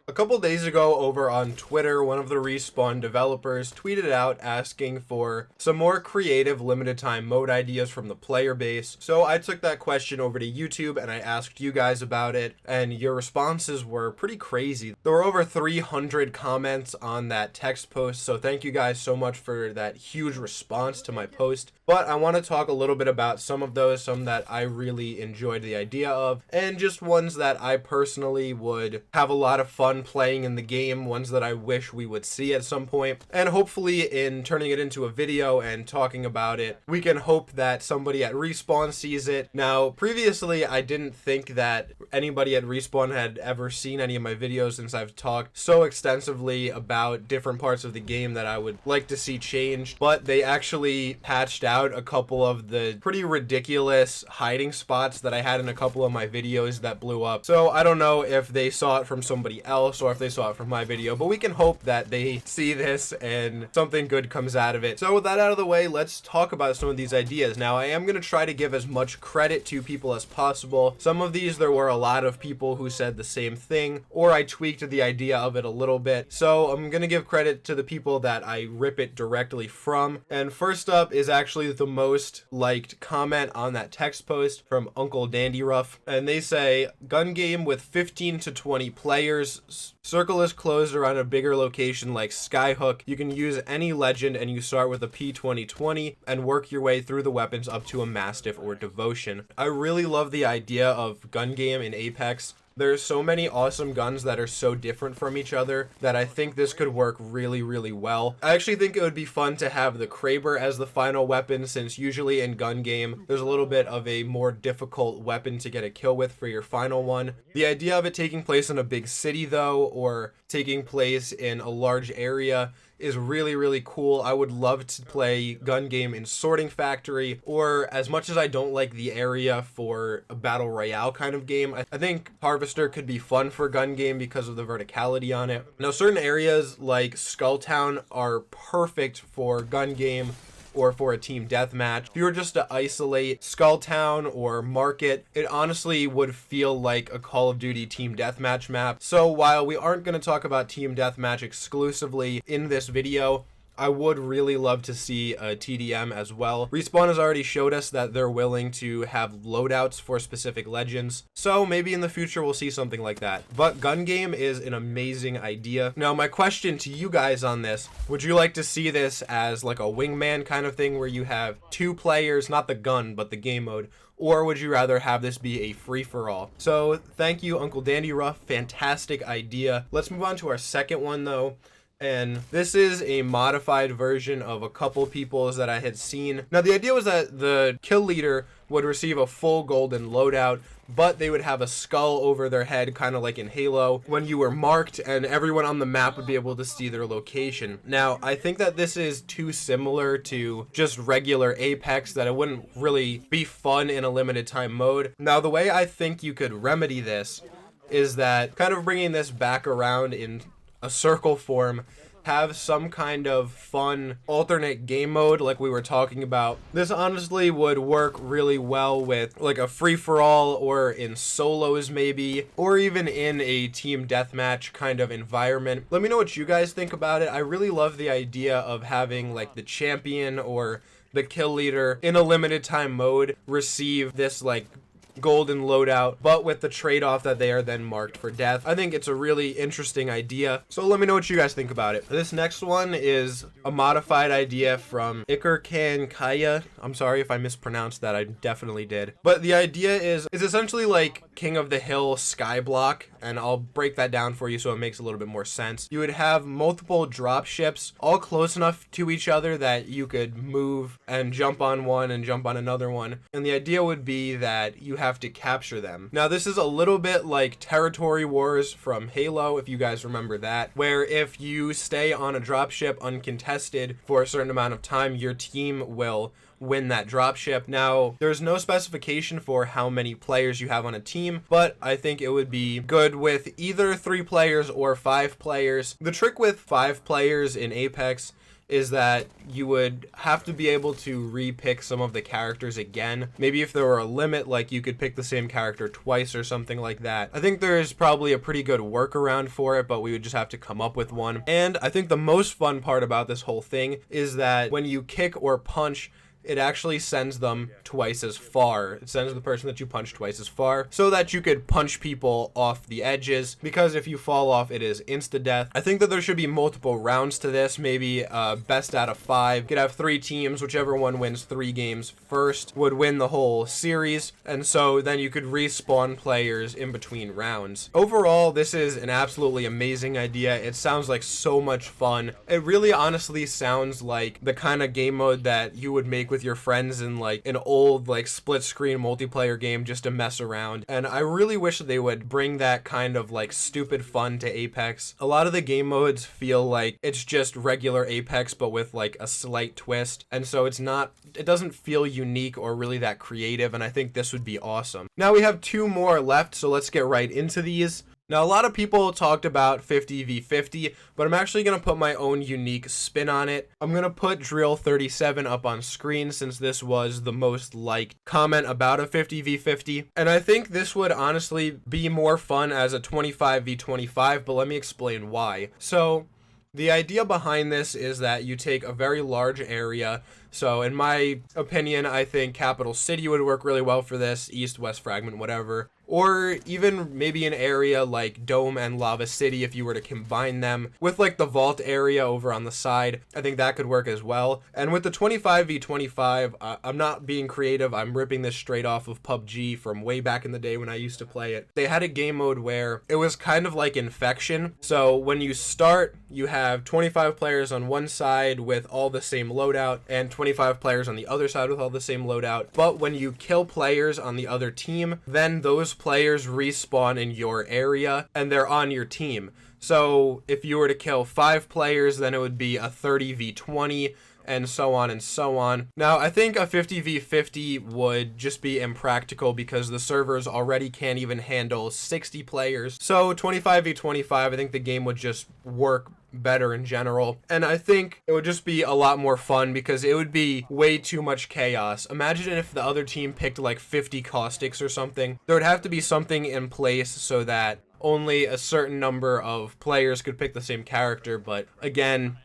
A couple days ago over on Twitter, one of the Respawn developers tweeted out asking for some more creative limited time mode ideas from the player base. So I took that question over to YouTube and I asked you guys about it, and your responses were pretty crazy. There were over 300 comments on that text post, so thank you guys so much for that huge response to my post. But I want to talk a little bit about some of those, some that I really enjoyed the idea of, and just ones that I personally would have a lot of fun playing in the game, ones that I wish we would see at some point. And hopefully in turning it into a video and talking about it, we can hope that somebody at Respawn sees it. Now, previously I didn't think that anybody at Respawn had ever seen any of my videos, since I've talked so extensively about different parts of the game that I would like to see changed, but they actually patched out a couple of the pretty ridiculous hiding spots that I had in a couple of my videos that blew up. So I don't know if they saw it from somebody else or if they saw it from my video, but we can hope that they see this and something good comes out of it. So with that out of the way, let's talk about some of these ideas. Now, I am going to try to give as much credit to people as possible. Some of these, there were a lot of people who said the same thing, or I tweaked the idea of it a little bit. So I'm going to give credit to the people that I rip it directly from. And first up is actually the most liked comment on that text post from Uncle Dandy Ruff. And they say, gun game with 15 to 20 players. Circle is closed around a bigger location like Skyhook. You can use any legend and you start with a P2020 and work your way through the weapons up to a Mastiff or Devotion. I really love the idea of gun game in Apex. There's so many awesome guns that are so different from each other that I think this could work really, really well. I actually think it would be fun to have the Kraber as the final weapon, since usually in gun game, there's a little bit of a more difficult weapon to get a kill with for your final one. The idea of it taking place in a big city though, or taking place in a large area, is really, really cool. I would love to play gun game in Sorting Factory, or as much as I don't like the area for a battle royale kind of game, I think Harvester could be fun for gun game because of the verticality on it. Now, certain areas like Skulltown are perfect for gun game or for a team deathmatch. If you were just to isolate Skulltown or Market, it honestly would feel like a Call of Duty team deathmatch map. So while we aren't going to talk about team deathmatch exclusively in this video, I would really love to see a TDM as well. Respawn has already showed us that they're willing to have loadouts for specific legends, so maybe in the future we'll see something like that. But gun game is an amazing idea. Now, my question to you guys on this, would you like to see this as like a wingman kind of thing where you have two players, not the gun, but the game mode? Or would you rather have this be a free-for-all? So thank you, Uncle Dandy Ruff. Fantastic idea. Let's move on to our second one though. And this is a modified version of a couple people's that I had seen. Now, the idea was that the kill leader would receive a full golden loadout, but they would have a skull over their head, kind of like in Halo, when you were marked, and everyone on the map would be able to see their location. Now, I think that this is too similar to just regular Apex that it wouldn't really be fun in a limited time mode. Now, the way I think you could remedy this is that kind of bringing this back around in a circle form, have some kind of fun alternate game mode like we were talking about. This honestly would work really well with like a free-for-all or in solos maybe, or even in a team deathmatch kind of environment. Let me know what you guys think about it. I really love the idea of having like the champion or the kill leader in a limited time mode receive this like golden loadout, but with the trade-off that they are then marked for death. I think it's a really interesting idea, so let me know what you guys think about it. This next one is a modified idea from Iker Kaya. I'm sorry if I mispronounced that, I definitely did. But the idea is, it's essentially like King of the Hill Skyblock, and I'll break that down for you so it makes a little bit more sense. You would have multiple drop ships all close enough to each other that you could move and jump on one and jump on another one, and the idea would be that you have to capture them. Now, this is a little bit like Territory Wars from Halo, if you guys remember that, where if you stay on a dropship uncontested for a certain amount of time, your team will win that dropship. Now, there's no specification for how many players you have on a team, but I think it would be good with either 3 players or 5 players. The trick with 5 players in Apex is that you would have to be able to re-pick some of the characters again. Maybe if there were a limit, like you could pick the same character twice or something like that. I think there's probably a pretty good workaround for it, but we would just have to come up with one. And I think the most fun part about this whole thing is that when you kick or punch, it actually sends them twice as far. It sends the person that you punch twice as far so that you could punch people off the edges, because if you fall off, it is insta-death. I think that there should be multiple rounds to this, maybe best out of 5. You could have 3 teams, whichever one wins 3 games first would win the whole series, and so then you could respawn players in between rounds. Overall, this is an absolutely amazing idea. It sounds like so much fun. It really honestly sounds like the kind of game mode that you would make with your friends in like an old like split screen multiplayer game just to mess around. And I really wish that they would bring that kind of like stupid fun to Apex. A lot of the game modes feel like it's just regular Apex but with like a slight twist, and so it doesn't feel unique or really that creative, and I think this would be awesome. Now we have 2 more left, so let's get right into these. Now, a lot of people talked about 50v50, but I'm actually going to put my own unique spin on it. I'm going to put Drill37 up on screen since this was the most liked comment about a 50v50. And I think this would honestly be more fun as a 25v25, but let me explain why. So, the idea behind this is that you take a very large area. So in my opinion, I think Capital City would work really well for this, East, West Fragment, whatever. Or even maybe an area like Dome and Lava City if you were to combine them with like the vault area over on the side. I think that could work as well. And with the 25v25, I'm not being creative. I'm ripping this straight off of PUBG from way back in the day when I used to play it. They had a game mode where it was kind of like Infection. So when you start, you have 25 players on one side with all the same loadout and 25 players on the other side with all the same loadout. But when you kill players on the other team, then those players respawn in your area and they're on your team. So if you were to kill 5 players, then it would be a 30v20 and so on and so on. Now, I think a 50v50 would just be impractical because the servers already can't even handle 60 players. So 25v25, I think the game would just work better in general, and I think it would just be a lot more fun because it would be way too much chaos. Imagine if the other team picked like 50 caustics or something. There would have to be something in place so that only a certain number of players could pick the same character, but again,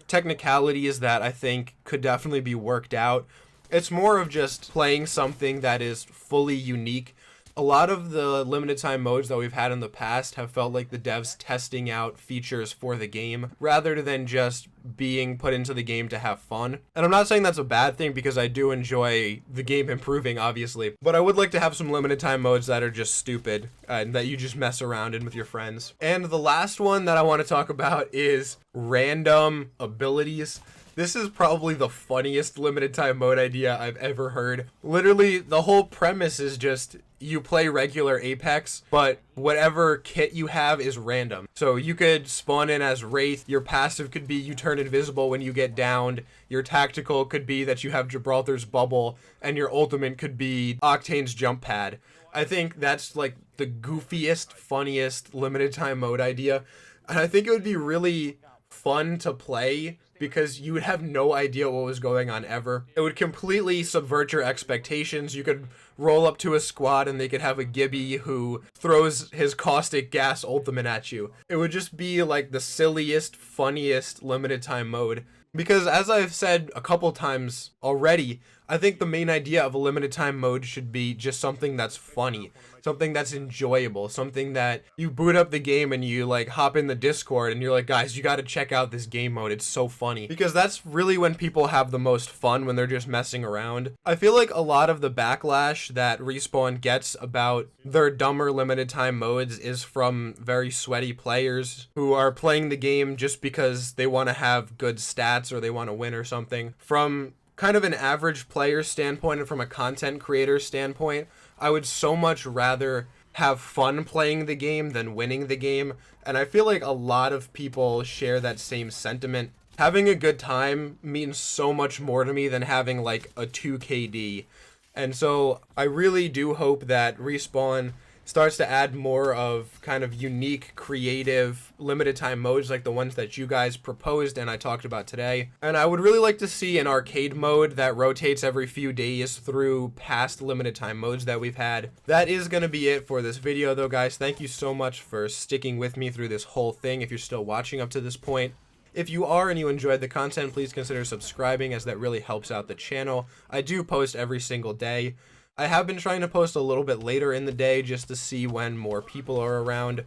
technicalities that I think could definitely be worked out. It's more of just playing something that is fully unique. A lot of the limited time modes that we've had in the past have felt like the devs testing out features for the game rather than just being put into the game to have fun. And I'm not saying that's a bad thing because I do enjoy the game improving, obviously, but I would like to have some limited time modes that are just stupid and that you just mess around in with your friends. And the last one that I want to talk about is random abilities. This is probably the funniest limited time mode idea I've ever heard. Literally, the whole premise is just you play regular Apex, but whatever kit you have is random. So you could spawn in as Wraith, your passive could be you turn invisible when you get downed, your tactical could be that you have Gibraltar's bubble, and your ultimate could be Octane's jump pad. I think that's like the goofiest, funniest limited time mode idea, and I think it would be really fun to play because you would have no idea what was going on ever. It would completely subvert your expectations. You could roll up to a squad and they could have a Gibby who throws his caustic gas ultimate at you. It would just be like the silliest, funniest limited time mode. Because as I've said a couple times already, I think the main idea of a limited time mode should be just something that's funny, something that's enjoyable, something that you boot up the game and you like hop in the Discord and you're like, guys, you got to check out this game mode. It's so funny. Because that's really when people have the most fun, when they're just messing around. I feel like a lot of the backlash that Respawn gets about their dumber limited time modes is from very sweaty players who are playing the game just because they want to have good stats or they want to win or something. From kind of an average player standpoint and from a content creator standpoint, I would so much rather have fun playing the game than winning the game, and I feel like a lot of people share that same sentiment. Having a good time means so much more to me than having like a 2 KD, and so I really do hope that Respawn starts to add more of kind of unique, creative, limited time modes like the ones that you guys proposed and I talked about today. And I would really like to see an arcade mode that rotates every few days through past limited time modes that we've had. That is going to be it for this video though, guys. Thank you so much for sticking with me through this whole thing if you're still watching up to this point. If you are and you enjoyed the content, please consider subscribing, as that really helps out the channel. I do post every single day. I have been trying to post a little bit later in the day just to see when more people are around.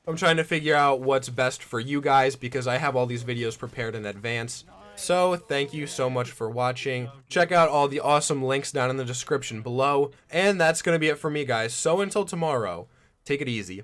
I'm trying to figure out what's best for you guys because I have all these videos prepared in advance. So thank you so much for watching. Check out all the awesome links down in the description below. And that's going to be it for me, guys. So until tomorrow, take it easy.